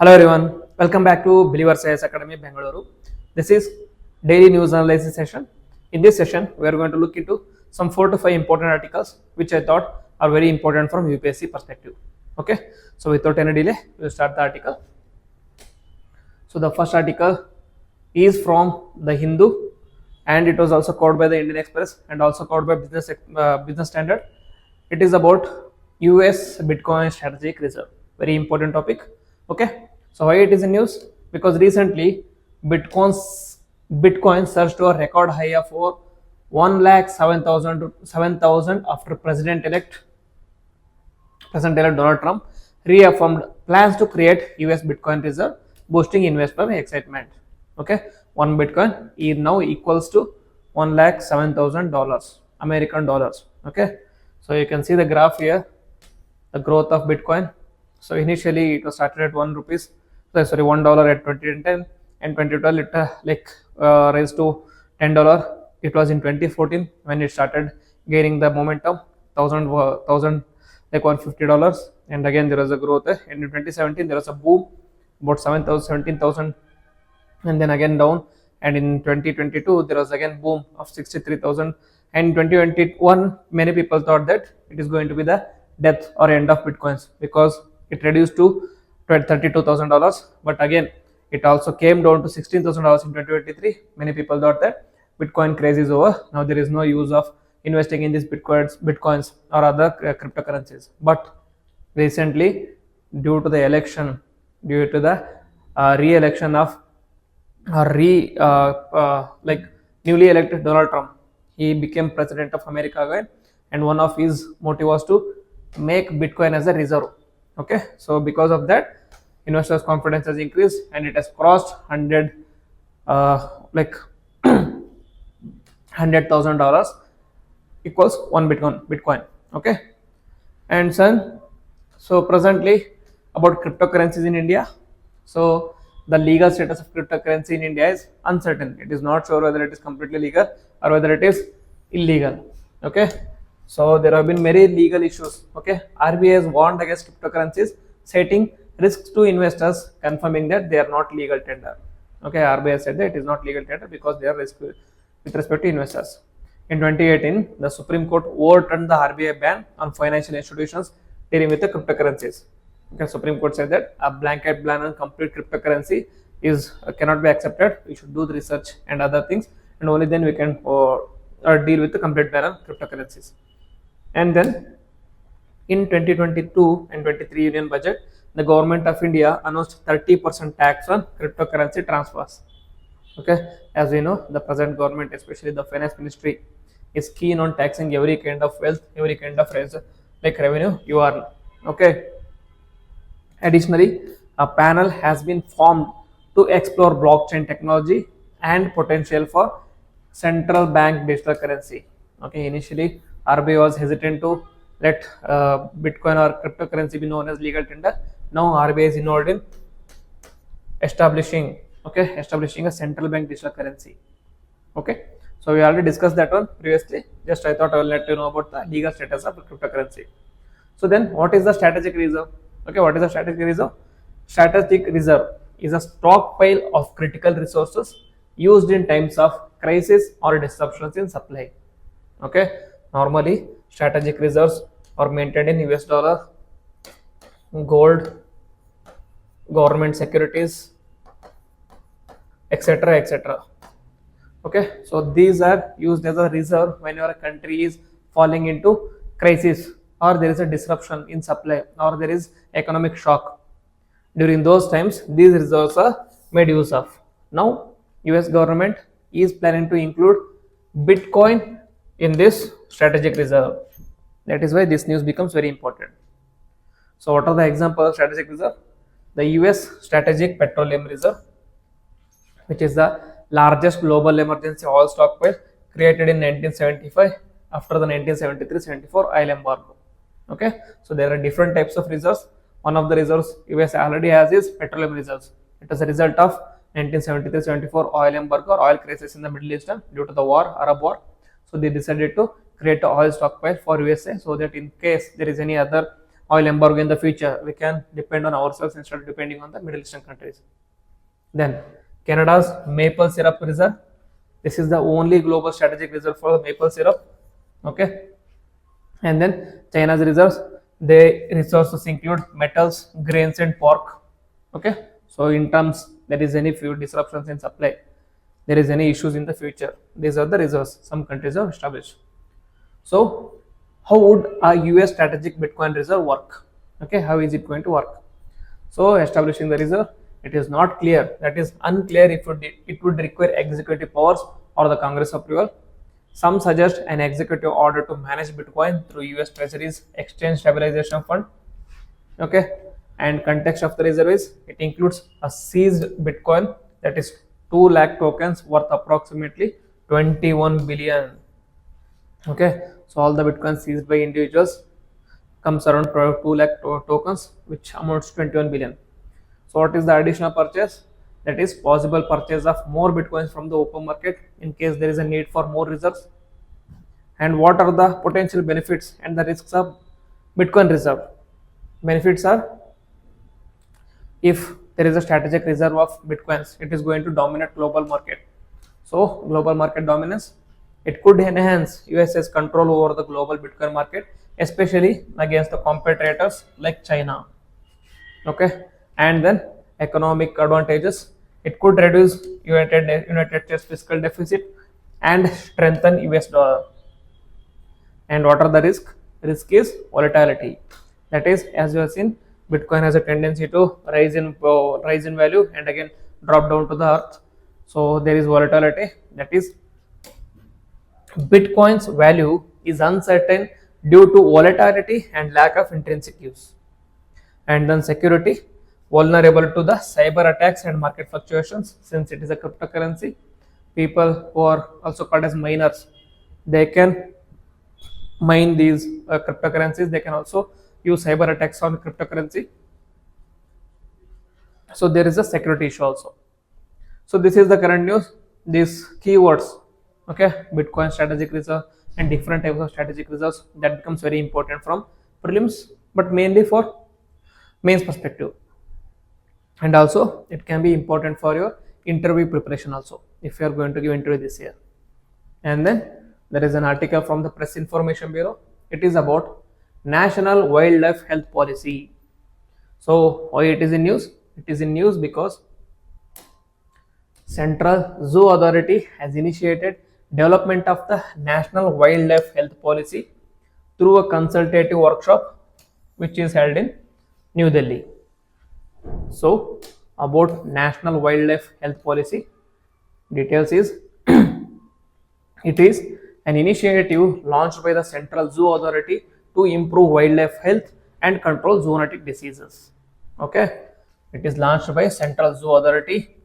Hello everyone, welcome back to Believer Science Academy Bangalore. This is daily news analysis session. In this session, we are going to look into some 4 to 5 important articles which I thought are very important from UPSC perspective. Okay, so without any delay, we will start the article. So the first article is from the Hindu, and it was also covered by the Indian Express and also covered by Business Standard. It is about US Bitcoin strategic reserve. Very important topic. Okay, so why it is in news? Because recently Bitcoin surged to a record high of over 1,07,000 after President-elect Donald Trump reaffirmed plans to create US Bitcoin reserve, boosting investor excitement. Okay, one Bitcoin is now equals to $1,07,000 American dollars. Okay, so you can see the graph here, the growth of Bitcoin. So initially it was started at $1 at 2010, and 2012 it raised to $10. It was in 2014 when it started gaining the momentum, thousand like $150, and again there was a growth. And in 2017 there was a boom, about 7,000, 17,000, and then again down. And in 2022 there was again boom of 63,000. And in 2021 many people thought that it is going to be the death or end of Bitcoins because it reduced to $32,000, but again it also came down to $16,000 in 2023. Many people thought that Bitcoin craze is over. Now there is no use of investing in these bitcoins or other cryptocurrencies. But recently, due to the election, due to the re-election of newly elected Donald Trump, he became president of America again, and one of his motive was to make Bitcoin as a reserve. Okay, so because of that, investors' confidence has increased and it has crossed $100,000 equals one Bitcoin. Okay, and so presently about cryptocurrencies in India. So the legal status of cryptocurrency in India is uncertain. It is not sure whether it is completely legal or whether it is illegal. Okay, so there have been many legal issues. Okay, RBI has warned against cryptocurrencies, citing risks to investors, confirming that they are not legal tender. Okay, RBI said that it is not legal tender because they are risk with respect to investors. In 2018, the Supreme Court overturned the RBI ban on financial institutions dealing with the cryptocurrencies. Okay, Supreme Court said that a blanket ban on complete cryptocurrency cannot be accepted. We should do the research and other things, and only then we can deal with the complete ban on cryptocurrencies. And then in 2022 and 23 Union Budget, the government of India announced 30% tax on cryptocurrency transfers. Okay, as we know, the present government, especially the finance ministry, is keen on taxing every kind of wealth, every kind of revenue you earn. Okay. Additionally, a panel has been formed to explore blockchain technology and potential for central bank digital currency. Okay, initially RBI was hesitant to let Bitcoin or cryptocurrency be known as legal tender. Now RBI is involved in establishing a central bank digital currency. Okay, so we already discussed that one previously. Just I thought I will let you know about the legal status of cryptocurrency. So then, what is the strategic reserve? Okay, what is the strategic reserve? Strategic reserve is a stockpile of critical resources used in times of crisis or disruptions in supply. Okay, normally strategic reserves are maintained in US dollar, gold, government securities, etc., etc. Okay, so these are used as a reserve when your country is falling into crisis, or there is a disruption in supply, or there is economic shock. During those times, these reserves are made use of. Now, US government is planning to include Bitcoin in this strategic reserve. That is why this news becomes very important. So what are the examples of strategic reserve? The US Strategic Petroleum Reserve, which is the largest global emergency oil stockpile created in 1975 after the 1973-74 oil embargo. Okay, so there are different types of reserves. One of the reserves US already has is petroleum reserves. It is a result of 1973-74 oil embargo or oil crisis in the Middle East due to the Arab War. So they decided to create an oil stockpile for USA so that in case there is any other oil embargo in the future. We can depend on ourselves instead of depending on the Middle Eastern countries. Then Canada's maple syrup reserve. This is the only global strategic reserve for the maple syrup. Okay. And then China's reserves. Their resources include metals, grains, and pork. Okay. So in terms there is any few disruptions in supply, there is any issues in the future, these are the reserves some countries have established. So how would a US strategic Bitcoin reserve work? Okay, how is it going to work? So establishing the reserve, it is not clear, that is unclear if it would require executive powers or the Congress approval. Some suggest an executive order to manage Bitcoin through US Treasury's Exchange Stabilization Fund. Okay, and context of the reserve is it includes a seized Bitcoin, that is 2 lakh tokens worth approximately 21 billion. Okay, so all the Bitcoins seized by individuals comes around 2 lakh tokens, which amounts to 21 billion. So what is the additional purchase? That is possible purchase of more Bitcoins from the open market in case there is a need for more reserves. And what are the potential benefits and the risks of Bitcoin reserve? Benefits are, if there is a strategic reserve of Bitcoins, it is going to dominate global market. So global market dominance, it could enhance US's control over the global Bitcoin market, especially against the competitors like China. Okay, and then economic advantages, it could reduce United States fiscal deficit and strengthen US dollar. And what are the risk? Risk is volatility. That is, as you have seen, Bitcoin has a tendency to rise in value and again drop down to the earth. So there is volatility. That is, Bitcoin's value is uncertain due to volatility and lack of intrinsic use. And then security, vulnerable to the cyber attacks and market fluctuations, since it is a cryptocurrency. People who are also called as miners, they can mine these cryptocurrencies. They can also use cyber attacks on cryptocurrency. So there is a security issue also. So this is the current news. These keywords, okay, Bitcoin strategic reserve and different types of strategic reserves, that becomes very important from prelims, but mainly for mains perspective. And also it can be important for your interview preparation also, if you are going to give interview this year. And then there is an article from the Press Information Bureau. It is about National Wildlife Health Policy. So why it is in news? It is in news because Central Zoo Authority has initiated development of the National Wildlife Health Policy through a consultative workshop which is held in New Delhi. So about National Wildlife Health Policy, details is it is an initiative launched by the Central Zoo Authority to improve wildlife health and control zoonotic diseases. Okay, it is launched by Central Zoo Authority.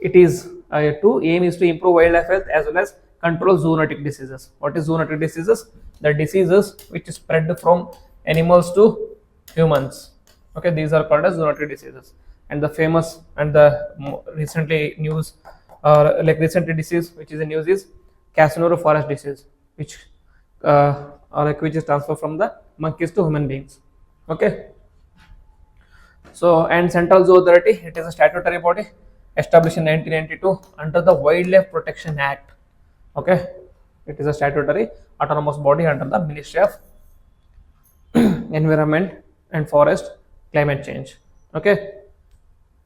It is aim is to improve wildlife health as well as control zoonotic diseases. What is zoonotic diseases? The diseases which spread from animals to humans. Okay, these are called as zoonotic diseases. And the famous and the recently news, recently disease which is in news is Casanova forest disease, which which is transferred from the monkeys to human beings. Okay. So, and Central Zoo Authority, it is a statutory body established in 1992 under the Wildlife Protection Act. Okay, it is a statutory autonomous body under the Ministry of Environment and Forest, Climate Change. Okay,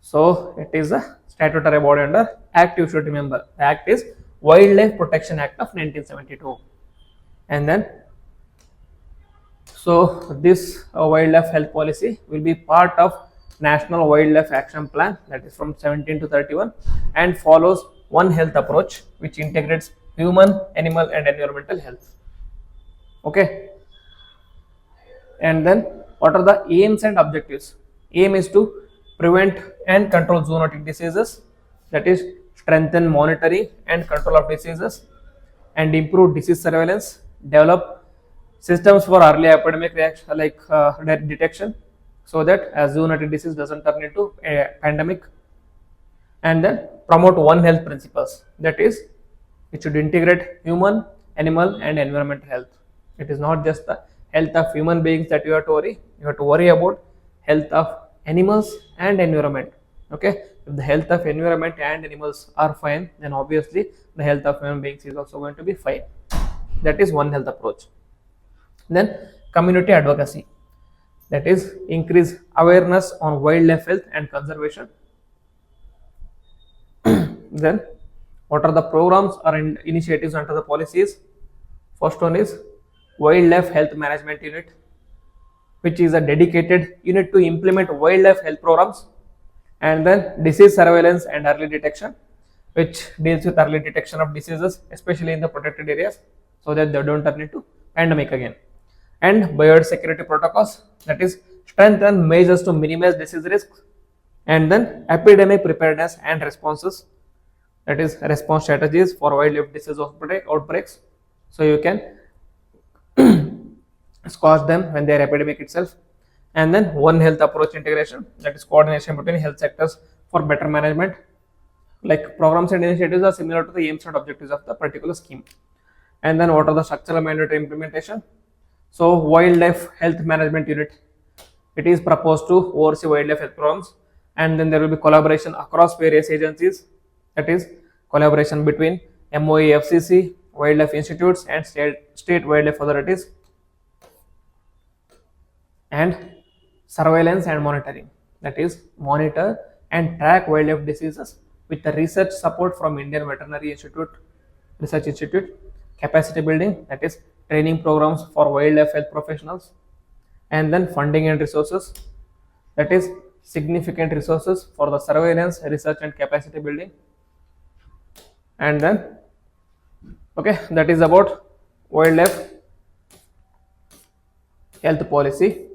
so it is a statutory body under Act. You should remember, the Act is Wildlife Protection Act of 1972. And then, so this wildlife health policy will be part of National Wildlife Action Plan, that is from 17 to 31, and follows One Health approach which integrates human, animal and environmental health. Okay, and then what are the aims and objectives? Aim is to prevent and control zoonotic diseases, that is strengthen monitoring and control of diseases and improve disease surveillance, develop systems for early epidemic reaction like detection, so that as zoonotic disease doesn't turn into a pandemic. And then promote One Health principles, that is it should integrate human, animal and environmental health. It is not just the health of human beings that you have to worry. You have to worry about health of animals and environment. Okay, if the health of environment and animals are fine, then obviously the health of human beings is also going to be fine. That is one health approach. Then community advocacy, that is increase awareness on wildlife health and conservation. Then what are the programs or initiatives under the policies? First one is wildlife health management unit, which is a dedicated unit to implement wildlife health programs. And then disease surveillance and early detection, which deals with early detection of diseases, especially in the protected areas, so that they don't turn into pandemic again. And biosecurity protocols, that is strengthen measures to minimize disease risks. And then epidemic preparedness and responses, that is response strategies for wildlife disease outbreaks, so you can squash them when they are epidemic itself. And then one health approach integration, that is coordination between health sectors for better management. Like programs and initiatives are similar to the aims and objectives of the particular scheme. And then what are the structural mandatory implementation? So wildlife health management unit, it is proposed to oversee wildlife health programs. And then there will be collaboration across various agencies, that is collaboration between MOE, FCC, wildlife institutes and state wildlife authorities. And surveillance and monitoring, that is monitor and track wildlife diseases with the research support from Indian Veterinary Research Institute. Capacity building, that is training programs for wildlife health professionals. And then funding and resources, that is significant resources for the surveillance, research and capacity building. And then okay, that is about wildlife health policy.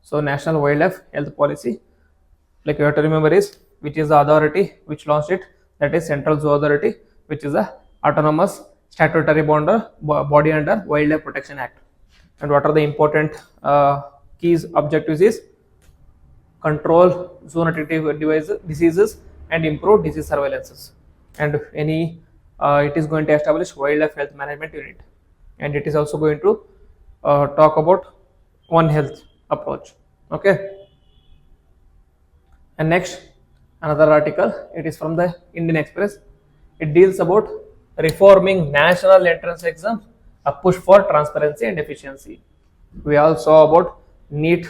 So national wildlife health policy, like you have to remember is which is the authority which launched it, that is Central Zoo Authority, which is a autonomous statutory body under Wildlife Protection Act. And what are the important keys objectives is control zoonotic diseases and improve disease surveillances. And any it is going to establish wildlife health management unit, and it is also going to talk about One Health approach. Okay, and next another article, it is from the Indian Express. It deals about reforming national entrance exams, a push for transparency and efficiency. We all saw about NEET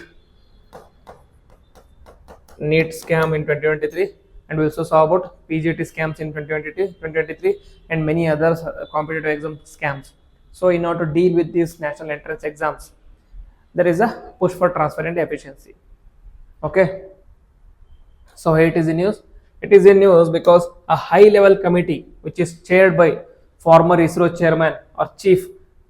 scam in 2023, and we also saw about PGT scams in 2023 and many other competitive exam scams. So in order to deal with these national entrance exams, there is a push for transparent efficiency. Okay, so here it is in news. It is in news because a high level committee which is chaired by former ISRO chairman or chief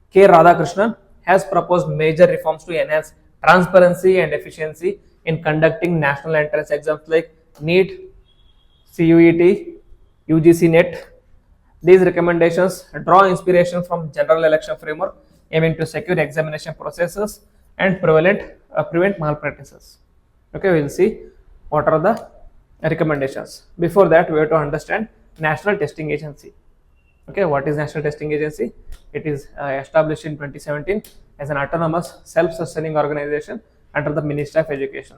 K. Radhakrishnan has proposed major reforms to enhance transparency and efficiency in conducting national entrance exams like NEET, CUET, UGC NET. These recommendations draw inspiration from general election framework aiming to secure examination processes and prevent malpractices. Okay, we will see what are the recommendations. Before that, we have to understand National Testing Agency. Okay, what is National Testing Agency? It is established in 2017 as an autonomous self-sustaining organization under the Ministry of Education.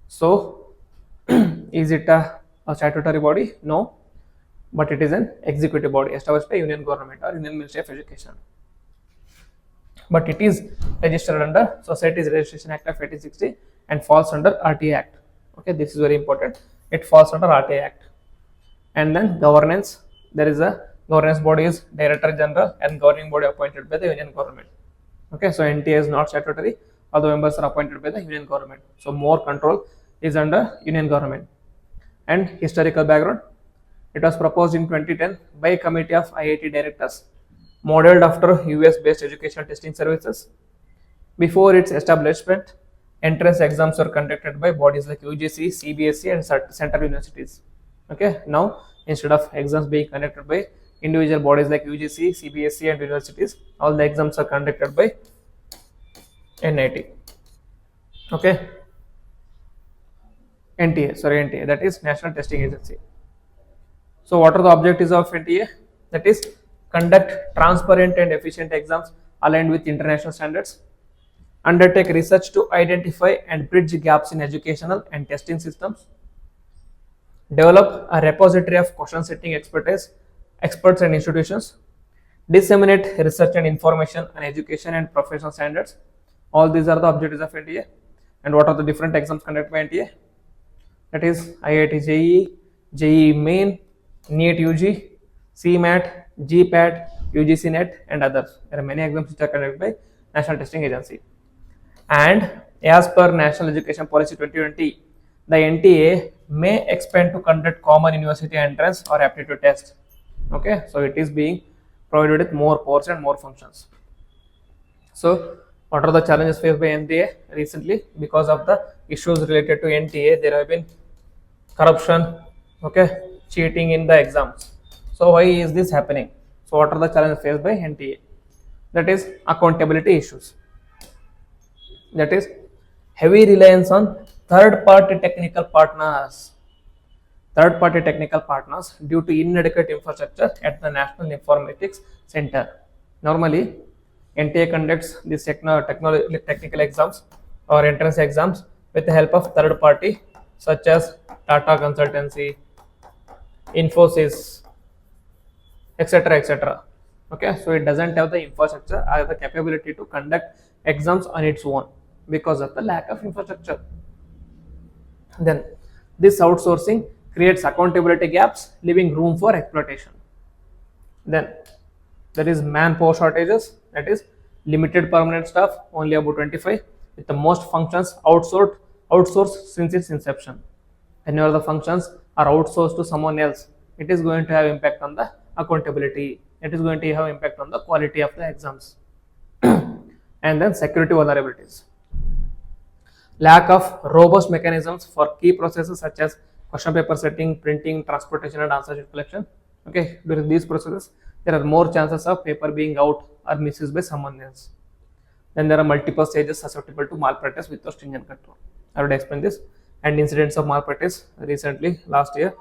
So is it a statutory body? No, but it is an executive body established by Union Government or Union Ministry of Education. But it is registered under Societies Registration Act of 1860 and falls under RTA Act. Okay, this is very important. It falls under RTA Act. And then governance, there is a governance body is Director General and governing body appointed by the Union Government. Okay, so NTA is not statutory, although members are appointed by the Union Government. So more control is under Union Government. And historical background, it was proposed in 2010 by a committee of IIT directors modeled after US based educational testing services. Before its establishment, entrance exams were conducted by bodies like UGC, CBSE and central universities. Okay, now instead of exams being conducted by individual bodies like UGC, CBSE and universities, all the exams are conducted by NIT. Okay, NTA, that is National Testing Agency. So what are the objectives of NTA? That is conduct transparent and efficient exams aligned with international standards, undertake research to identify and bridge gaps in educational and testing systems, develop a repository of question setting experts and institutions, disseminate research and information on education and professional standards. All these are the objectives of NTA. And what are the different exams conducted by NTA? That is IIT JEE, JEE Main, NEET UG, CMAT, GPAT, UGC NET, and others. There are many exams which are conducted by National Testing Agency. And as per National Education Policy 2020, the NTA may expand to conduct common university entrance or aptitude test. Okay, so it is being provided with more powers and more functions. So, what are the challenges faced by NTA recently? Because of the issues related to NTA, there have been corruption, okay, cheating in the exams. So, why is this happening? So, what are the challenges faced by NTA? That is accountability issues. That is heavy reliance on third-party technical partners. Third-party technical partners due to inadequate infrastructure at the National Informatics Center. Normally, NTA conducts these technical exams or entrance exams with the help of third party such as Tata Consultancy, Infosys, etc. etc. Okay, so it doesn't have the infrastructure or the capability to conduct exams on its own because of the lack of infrastructure. Then this outsourcing creates accountability gaps, leaving room for exploitation. Then there is manpower shortages, that is limited permanent staff, only about 25, with the most functions outsourced since its inception. Whenever the functions are outsourced to someone else, it is going to have impact on the accountability, it is going to have impact on the quality of the exams. And then security vulnerabilities. Lack of robust mechanisms for key processes such as question paper setting, printing, transportation, and answer sheet collection. Okay, during these processes, there are more chances of paper being out or misused by someone else. Then there are multiple stages susceptible to malpractice without stringent control. I would explain this. And incidents of malpractice recently, last year,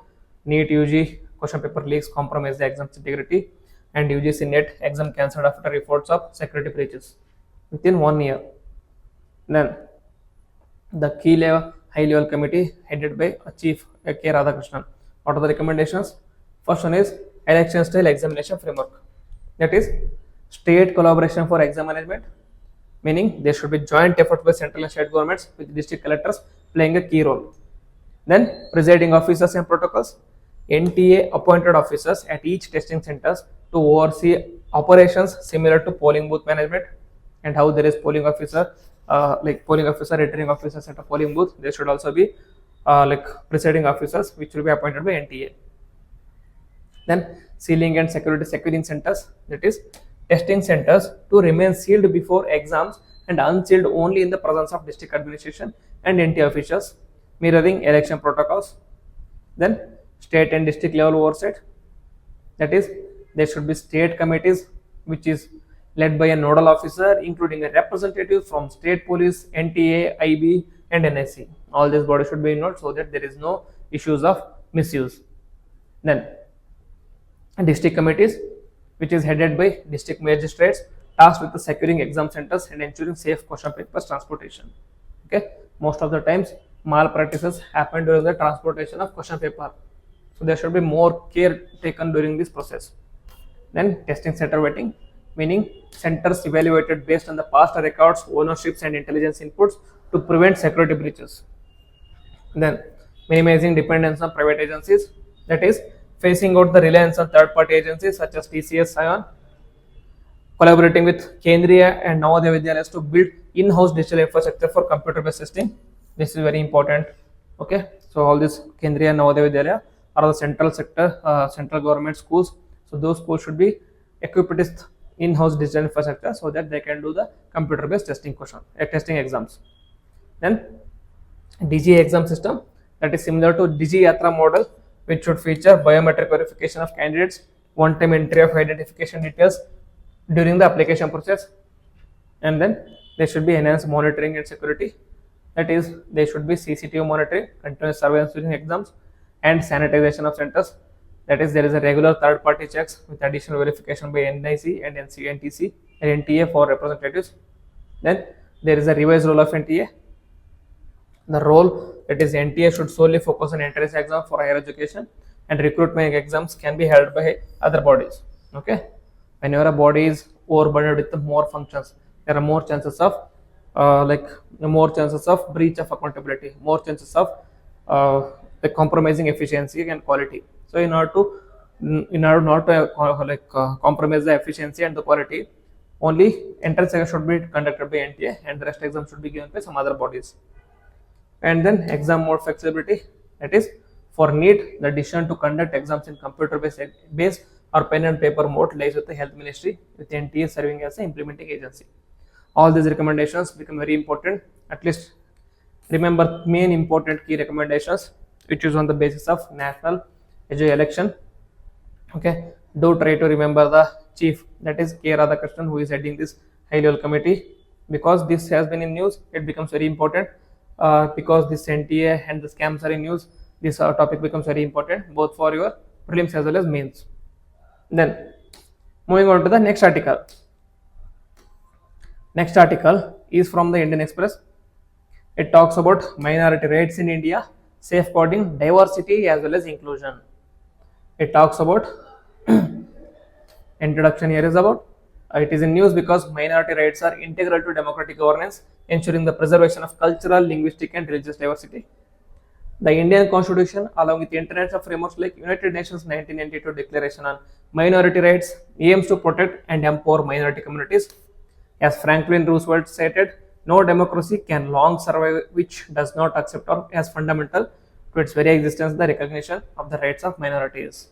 NEET UG question paper leaks compromised the exam's integrity, and UGC NET exam cancelled after reports of security breaches within 1 year. Then the high level committee headed by Chief K. Radhakrishnan. What are the recommendations? First one is election style examination framework. That is state collaboration for exam management, meaning there should be joint efforts by central and state governments with district collectors playing a key role. Then presiding officers and protocols. NTA appointed officers at each testing centers to oversee operations similar to polling booth management, and how there is polling officer, returning officers at a polling booth. There should also be presiding officers which will be appointed by NTA. Then sealing and securing centers, that is testing centers to remain sealed before exams and unsealed only in the presence of district administration and NTA officials, mirroring election protocols. Then state and district level oversight, that is there should be state committees which is led by a nodal officer including a representative from state police, NTA, IB, and NIC. All these bodies should be involved so that there is no issues of misuse. Then district committees, which is headed by district magistrates tasked with securing exam centers and ensuring safe question papers transportation. Okay, most of the times malpractices happen during the transportation of question paper, so there should be more care taken during this process. Then testing center vetting, meaning centers evaluated based on the past records, ownerships, and intelligence inputs to prevent security breaches. Then minimizing dependence on private agencies, that is phasing out the reliance on third-party agencies such as TCS, Scion, collaborating with Kendriya and Navodaya Vidyalayas to build in-house digital infrastructure for computer-based testing. This is very important. Okay, so all these Kendriya and Navodaya Vidyalaya are the central government schools. So those schools should be equipped with in-house digital infrastructure so that they can do the computer-based testing exams. Then DG exam system, that is similar to Digi Yatra model, which should feature biometric verification of candidates, one-time entry of identification details during the application process, and then there should be enhanced monitoring and security. That is, there should be CCTV monitoring, continuous surveillance during exams, and sanitization of centers. That is, there is a regular third-party checks with additional verification by NIC and NTC and NTA for representatives. Then There is a revised role of NTA. The role, that is NTA, should solely focus on entrance exam for higher education, and recruitment exams can be held by other bodies. Okay, whenever a body is overburdened with more functions, there are more chances of like more chances of breach of accountability, more chances of the compromising efficiency and quality. So in order not to compromise the efficiency and the quality, only entrance exam should be conducted by NTA, and the rest exam should be given by some other bodies. And then exam mode flexibility, that is for NEET, the decision to conduct exams in computer based or pen and paper mode lies with the health ministry, with NTA serving as the implementing agency. All these recommendations become very important. At least remember main important key recommendations which is on the basis of national election. Okay, do try to remember the chief, that is K Radhakrishnan, who is heading this high level committee. Because this has been in news, it becomes very important. Because this NTA and the scams are in news, this topic becomes very important both for your prelims as well as mains. Then moving on to the next article. Next article is from the Indian Express. It talks about minority rights in India, safeguarding diversity as well as inclusion. It talks about introduction here is about it is in news because minority rights are integral to democratic governance, ensuring the preservation of cultural, linguistic, and religious diversity. The Indian Constitution, along with international frameworks like United Nations 1992 Declaration on Minority Rights, aims to protect and empower minority communities. As Franklin Roosevelt stated, no democracy can long survive which does not accept or as fundamental to its very existence the recognition of the rights of minorities.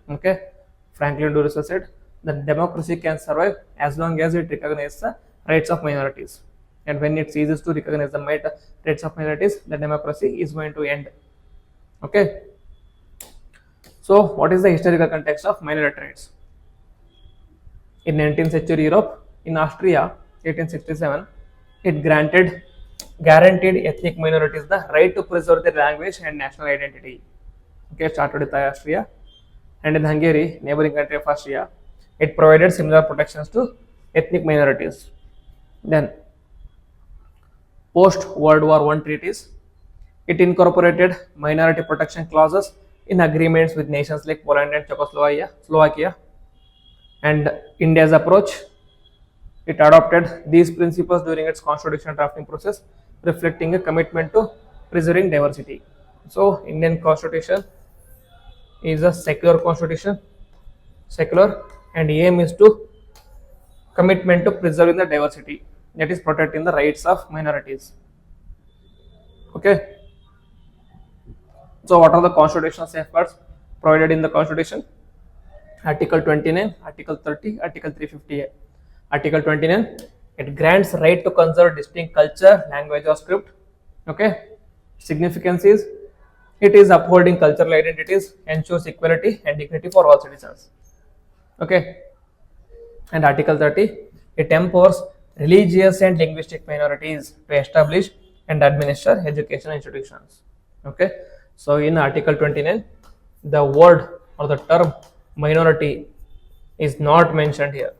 Okay, Franklin Roosevelt said that democracy can survive as long as it recognizes the rights of minorities, and when it ceases to recognize the rights of minorities, the democracy is going to end. Okay, so what is the historical context of minority rights? In 19th century Europe, in Austria, 1867, it guaranteed ethnic minorities the right to preserve their language and national identity. Okay, started with Austria, and in Hungary, neighboring country of Austria, it provided similar protections to ethnic minorities. Then, post World War I treaties, it incorporated minority protection clauses in agreements with nations like Poland and Slovakia. And India's approach, it adopted these principles during its constitutional drafting process, reflecting a commitment to preserving diversity. So, Indian Constitution is a secular constitution, secular, and aim is to commitment to preserving the diversity, that is protecting the rights of minorities. Okay. So, what are the constitutional safeguards provided in the Constitution? Article 29, Article 30, Article 358. Article 29, it grants right to conserve distinct culture, language, or script. Okay. Significance is it is upholding cultural identities, ensures equality and dignity for all citizens. Okay. And Article 30, it empowers religious and linguistic minorities to establish and administer educational institutions. Okay. So in Article 29, the word or the term minority is not mentioned here.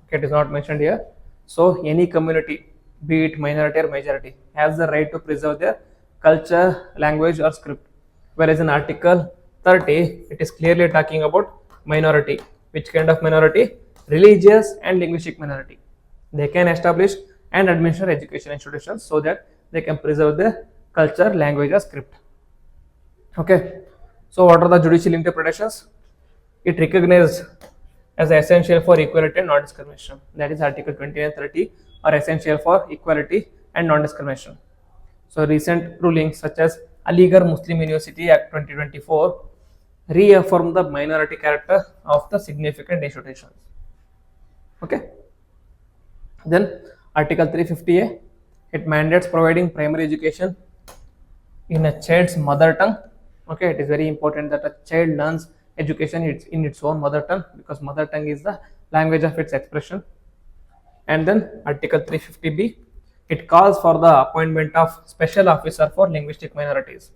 Okay, it is not mentioned here. So any community, be it minority or majority, has the right to preserve their culture, language, or script. Whereas in Article 30, it is clearly talking about minority. Which kind of minority? Religious and linguistic minority. They can establish and administer education institutions so that they can preserve their culture, language, or script. Okay. So what are the judicial interpretations? It recognized as essential for equality and non-discrimination. That is Article 29 and 30 are essential for equality and non-discrimination. So recent rulings such as Aligarh Muslim University Act 2024 reaffirm the minority character of the significant institutions. Okay. Then Article 350A, it mandates providing primary education in a child's mother tongue. Okay, it is very important that a child learns education in its own mother tongue, because mother tongue is the language of its expression. And then Article 350B, it calls for the appointment of special officer for linguistic minorities.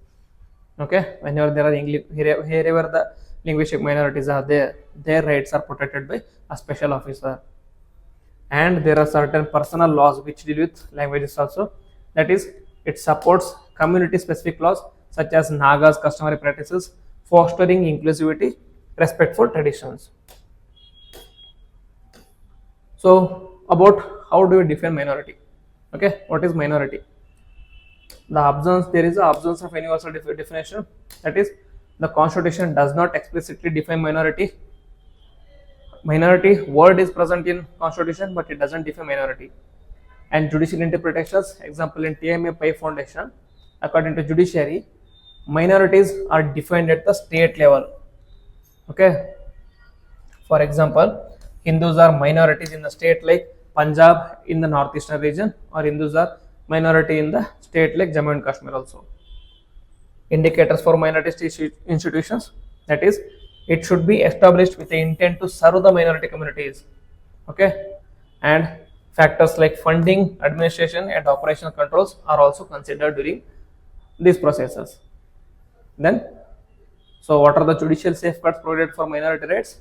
Okay, whenever there are wherever the linguistic minorities are there, their rights are protected by a special officer. and there are certain personal laws which deal with languages also. That is, it supports community specific laws such as Nagas customary practices, fostering inclusivity, respectful traditions. So about how do we define minority? Okay, what is minority? There is a absence of universal definition. That is, the constitution does not explicitly define minority. Minority word is present in constitution, but it doesn't define minority. And judicial interpretations, example in TMA Pi Foundation, according to judiciary, minorities are defined at the state level. Okay, for example, Hindus are minorities in the state like Punjab in the northeastern region, or Hindus are minority in the state like Jammu and Kashmir also. Indicators for minority institutions, that is, it should be established with the intent to serve the minority communities. Okay, and factors like funding, administration, and operational controls are also considered during these processes. Then, so what are the judicial safeguards provided for minority rights?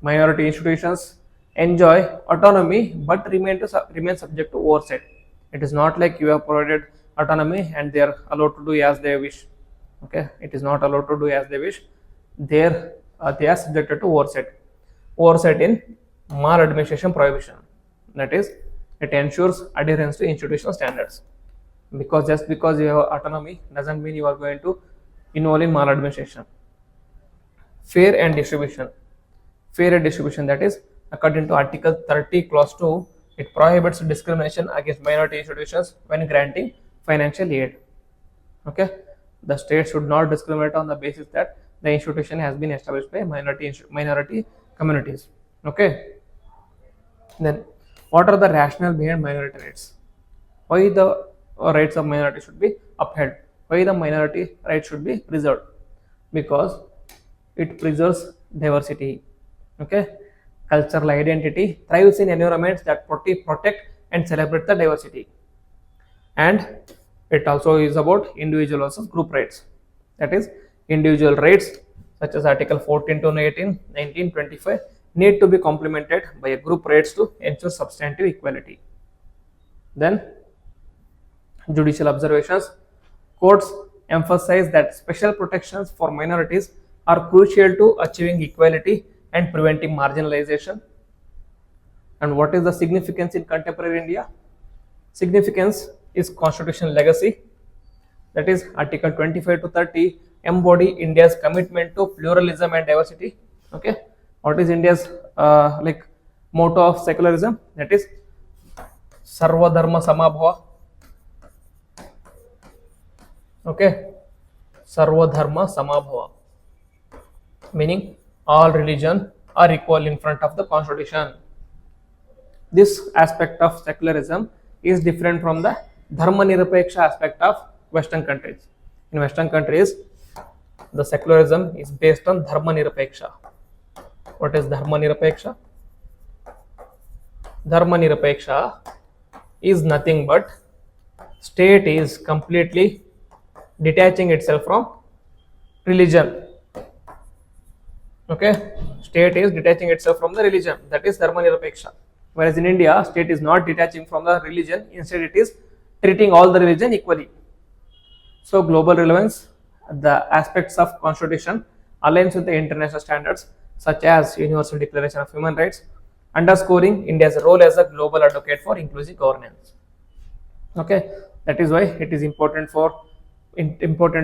Minority institutions enjoy autonomy but remain subject to oversight. It is not like you have provided autonomy and they are allowed to do as they wish. Okay, it is not allowed to do as they wish. They are subjected to oversight. Oversight in maladministration prohibition. That is, it ensures adherence to institutional standards. Because just because you have autonomy doesn't mean you are going to involve in maladministration. Fair and distribution. Fair and distribution, that is, according to Article 30, Clause 2, it prohibits discrimination against minority institutions when granting financial aid. Okay, the state should not discriminate on the basis that the institution has been established by minority communities. Okay, then what are the rationale behind minority rights? Why the rights of minority should be upheld? Why the minority rights should be preserved? Because it preserves diversity. Okay, cultural identity thrives in environments that protect and celebrate the diversity. And it also is about individual versus group rights. That is, individual rights such as Article 14 to 18, 19, 25 need to be complemented by a group rights to ensure substantive equality. Then, judicial observations. Courts emphasize that special protections for minorities are crucial to achieving equality and preventing marginalization. And what is the significance in contemporary India? Significance is constitutional legacy. That is, Article 25 to 30 embody India's commitment to pluralism and diversity. Okay, what is India's motto of secularism? That is Sarva Dharma Samabhava. Okay, Sarva Dharma Samabhava, meaning all religion are equal in front of the constitution. This aspect of secularism is different from the Dharma Nirapeksha aspect of Western countries. In Western countries, the secularism is based on Dharma Nirapeksha. What is Dharma Nirapeksha? Dharma Nirapeksha is nothing but state is completely detaching itself from religion. Okay, state is detaching itself from the religion. That is Dharma Nirapeksha. Whereas in India, state is not detaching from the religion. Instead, it is treating all the religion equally. So, global relevance, the aspects of constitution aligns with the international standards such as Universal Declaration of Human Rights, underscoring India's role as a global advocate for inclusive governance. Okay, that is why it is important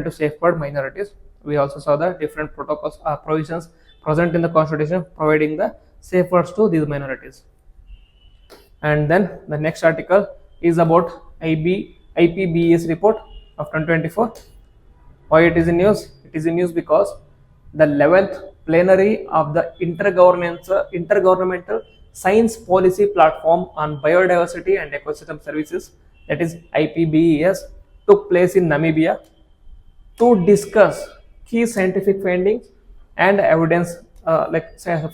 to safeguard minorities. We also saw the different protocols provisions present in the constitution providing the safeguards to these minorities. And then the next article is about IPBES report of 2024. Why it is in news? It is in news because the 11th plenary of the Intergovernmental Science Policy Platform on Biodiversity and Ecosystem Services, that is IPBES, took place in Namibia to discuss key scientific findings and evidence,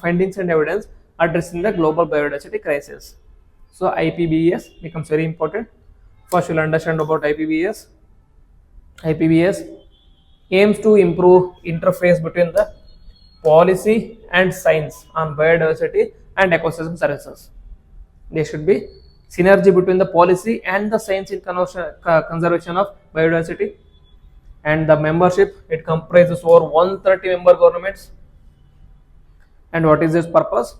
findings and evidence addressing the global biodiversity crisis. So IPBES becomes very important. First, you'll understand about IPBES. IPBES aims to improve interface between the policy and science on biodiversity and ecosystem services. There should be synergy between the policy and the science in conservation of biodiversity. And the membership, it comprises over 130 member governments. And what is its purpose?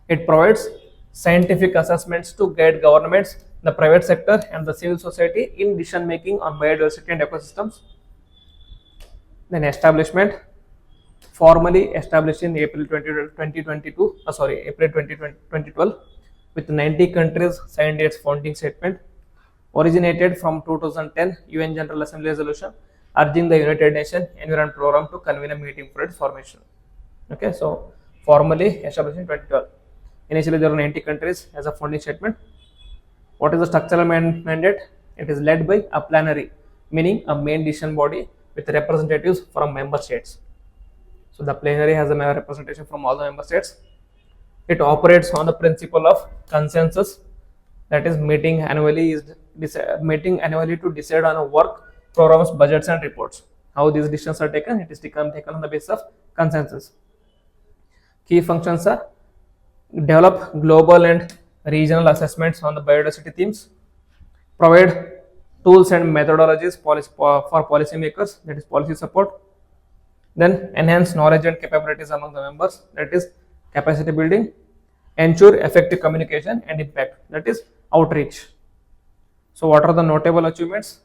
It provides scientific assessments to guide governments, the private sector, and the civil society in decision making on biodiversity and ecosystems. Then establishment, formally established in April 2022, April 2012, with 90 countries signed its founding statement, originated from 2010 UN General Assembly resolution urging the United Nations Environment Program to convene a meeting for its formation. Okay, so formally established in 2012. Initially, there were 90 countries as a founding statement. What is the structural mandate? It is led by a plenary, meaning a main decision body with representatives from member states. So the plenary has a representation from all the member states. It operates on the principle of consensus, that is meeting annually to decide on a work programs, budgets, and reports. How these decisions are taken? It is taken on the basis of consensus. Key functions are develop global and regional assessments on the biodiversity themes, provide tools and methodologies for policymakers, that is policy support, then enhance knowledge and capabilities among the members, that is capacity building, ensure effective communication and impact, that is outreach. So what are the notable achievements?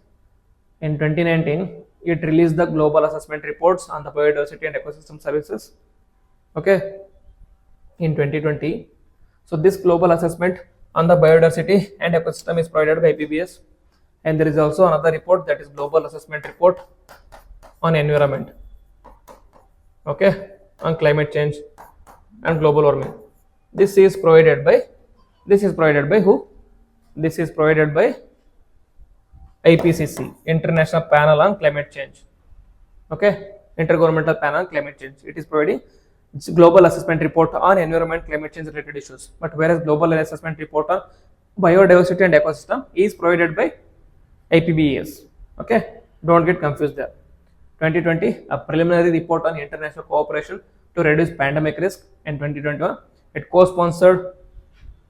In 2019, it released the global assessment reports on the biodiversity and ecosystem services. Okay, in 2020. So this global assessment on the biodiversity and ecosystem is provided by IPBS, and there is also another report, that is global assessment report on environment, okay, on climate change and global warming. This is provided by who? This is provided by IPCC, International Panel on Climate Change. Okay, Intergovernmental Panel on Climate Change. It is providing global assessment report on environment, climate change related issues. But whereas global assessment report on biodiversity and ecosystem is provided by IPBES. Okay, don't get confused there. 2020, a preliminary report on international cooperation to reduce pandemic risk. In 2021, it co-sponsored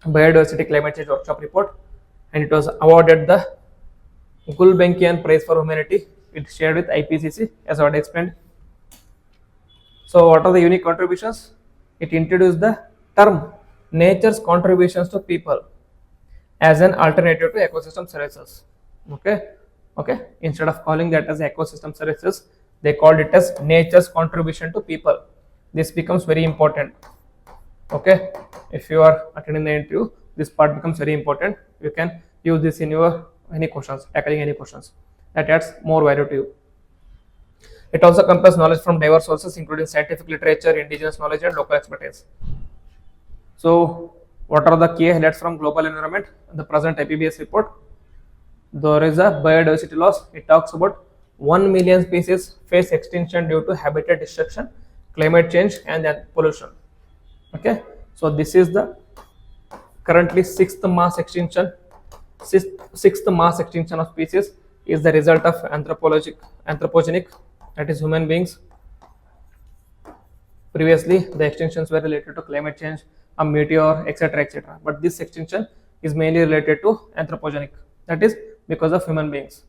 biodiversity climate change workshop report, and it was awarded the Gulbenkian Prize for Humanity. It shared with IPCC, as already explained. So what are the unique contributions? It introduced the term nature's contributions to people as an alternative to ecosystem services. Okay. Instead of calling that as ecosystem services, they called it as nature's contribution to people. This becomes very important. Okay, if you are attending the interview, this part becomes very important. You can use this in your tackling any questions. That adds more value to you. It also compares knowledge from diverse sources, including scientific literature, indigenous knowledge, and local expertise. So, what are the key highlights from global environment? The present IPBES report. There is a biodiversity loss. It talks about 1 million species face extinction due to habitat destruction, climate change, and pollution. Okay, so this is the currently sixth mass extinction of species is the result of anthropogenic, that is human beings. Previously, the extinctions were related to climate change, a meteor, etc. But this extinction is mainly related to anthropogenic, that is because of human beings.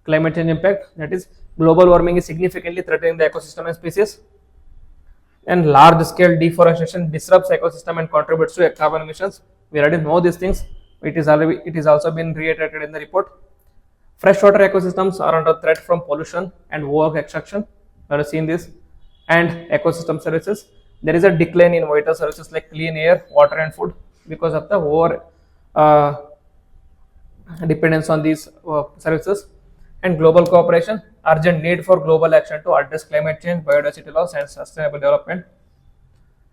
Climate change impact, that is global warming is significantly threatening the ecosystem and species, and large scale deforestation disrupts ecosystem and contributes to carbon emissions. We already know these things. It is also been reiterated in the report. Freshwater ecosystems are under threat from pollution and over extraction. We have seen this. And ecosystem services, there is a decline in vital services like clean air, water, and food because of the over dependence on these services. And global cooperation, urgent need for global action to address climate change, biodiversity loss, and sustainable development.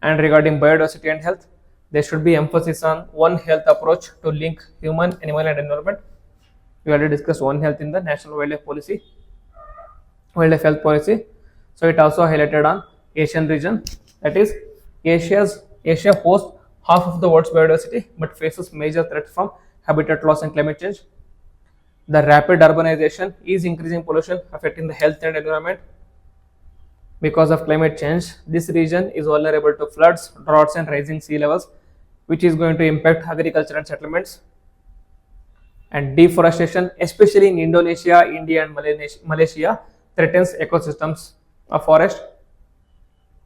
And regarding biodiversity and health, there should be emphasis on One Health approach to link human, animal, and environment. We already discussed One Health in the National Wildlife Health Policy. So it also highlighted on Asian region, that is Asia hosts half of the world's biodiversity but faces major threats from habitat loss and climate change. The rapid urbanization is increasing pollution affecting the health and environment. Because of climate change, this region is vulnerable to floods, droughts, and rising sea levels. which is going to impact agriculture and settlements. And deforestation, especially in Indonesia, India, and Malaysia, threatens ecosystems of forest.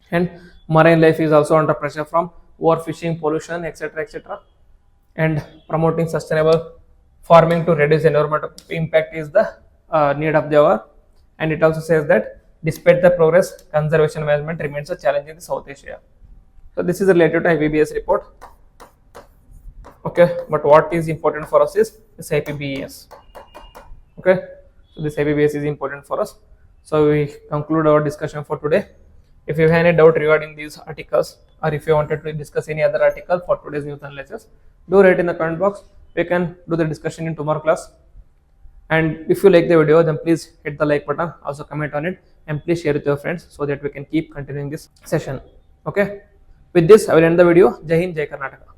And marine life is also under pressure from overfishing, pollution, etc., etc. And promoting sustainable farming to reduce environmental impact is the need of the hour. And it also says that despite the progress, conservation management remains a challenge in South Asia. So this is related to IPBS report. Okay, but what is important for us is this IPBS. Okay, so this IPBS is important for us. So we conclude our discussion for today. If you have any doubt regarding these articles, or if you wanted to discuss any other article for today's news analysis, do write in the comment box. We can do the discussion in tomorrow class. And if you like the video, then please hit the like button, also comment on it, and please share with your friends so that we can keep continuing this session. Okay, with this I will end the video. Jai Hind, Jai Karnataka.